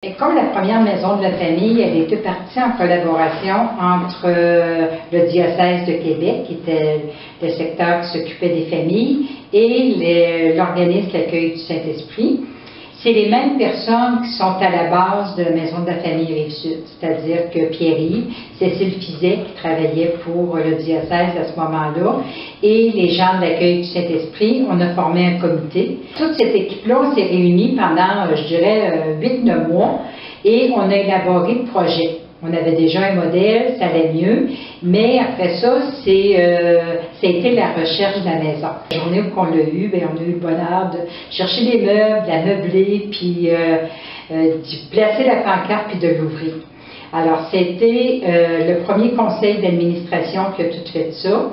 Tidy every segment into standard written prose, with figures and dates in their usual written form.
Comme la première maison de la famille, elle était partie en collaboration entre le diocèse de Québec, qui était le secteur qui s'occupait des familles, et l'organisme L'Accueil du Saint-Esprit. C'est les mêmes personnes qui sont à la base de la Maison de la famille Rive-Sud, c'est-à-dire que Pierre-Yves, Cécile Fizet, qui travaillait pour le diocèse à ce moment-là, et les gens de l'Accueil du Saint-Esprit, on a formé un comité. Toute cette équipe-là, on s'est réunis pendant, je dirais, 8-9 mois, et on a élaboré le projet. On avait déjà un modèle, ça allait mieux, mais après ça, ça a été la recherche de la maison. La journée où on l'a eu, on a eu le bonheur de chercher des meubles, de la meubler, puis de placer la pancarte, puis de l'ouvrir. Alors, c'était le premier conseil d'administration qui a tout fait ça.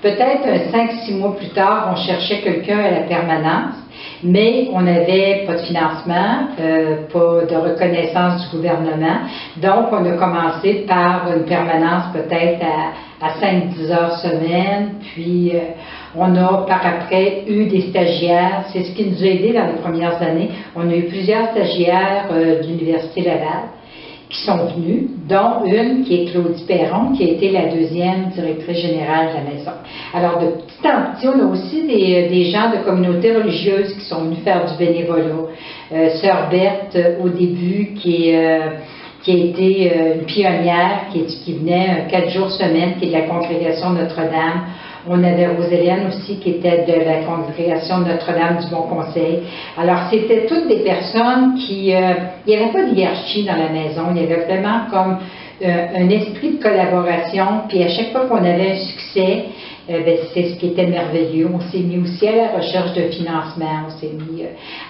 Peut-être 5-6 mois plus tard, on cherchait quelqu'un à la permanence, mais on n'avait pas de financement, pas de reconnaissance du gouvernement. Donc, on a commencé par une permanence peut-être à 5-10 heures semaine, puis on a par après eu des stagiaires. C'est ce qui nous a aidés dans les premières années. On a eu plusieurs stagiaires de l'Université Laval qui sont venus, dont une qui est Claudie Perron, qui a été la deuxième directrice générale de la maison. Alors, de petit en petit, on a aussi des gens de communautés religieuses qui sont venus faire du bénévolat. Sœur Berthe, au début, qui a été une pionnière, qui venait 4 jours semaine, qui est de la congrégation Notre-Dame. On avait Rose-Hélène aussi, qui était de la congrégation Notre-Dame du Bon Conseil. Alors, c'était toutes des personnes qui... il n'y avait pas de hiérarchie dans la maison. Il y avait vraiment comme un esprit de collaboration. Puis à chaque fois qu'on avait un succès, c'est ce qui était merveilleux. On s'est mis aussi à la recherche de financement.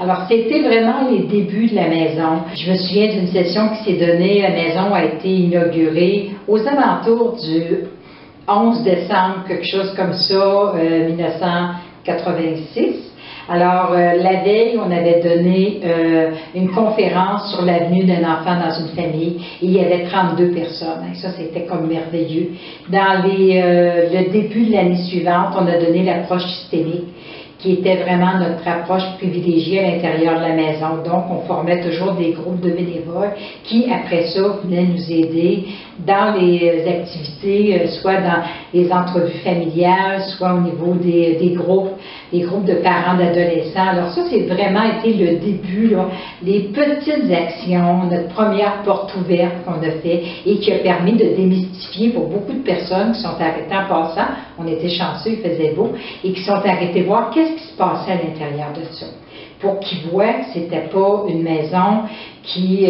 Alors, c'était vraiment les débuts de la maison. Je me souviens d'une session qui s'est donnée. La maison a été inaugurée aux alentours du 11 décembre, quelque chose comme ça, 1986. Alors, la veille, on avait donné une conférence sur l'avenue d'un enfant dans une famille et il y avait 32 personnes. Et ça, c'était comme merveilleux. Dans le début de l'année suivante, on a donné l'approche systémique, qui était vraiment notre approche privilégiée à l'intérieur de la maison. Donc, on formait toujours des groupes de bénévoles qui, après ça, venaient nous aider dans les activités, soit dans les entrevues familiales, soit au niveau des groupes de parents d'adolescents. Alors ça, c'est vraiment été le début, là, les petites actions, notre première porte ouverte qu'on a fait et qui a permis de démystifier pour beaucoup de personnes qui sont arrêtées en passant. On était chanceux, il faisait beau, et qui sont arrêtés voir qu'est-ce qui se passait à l'intérieur de ça, pour qu'ils voient que c'était pas une maison qui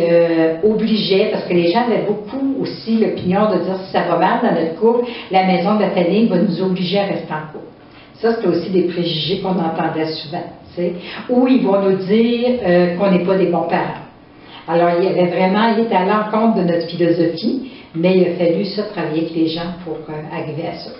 obligeait, parce que les gens avaient beaucoup aussi l'opinion de dire si ça va mal dans notre couple, la maison de la famille va nous obliger à rester en couple. Ça, c'était aussi des préjugés qu'on entendait souvent, tu sais, où ils vont nous dire qu'on n'est pas des bons parents. Alors, il était à l'encontre de notre philosophie, mais il a fallu ça travailler avec les gens pour arriver à ça.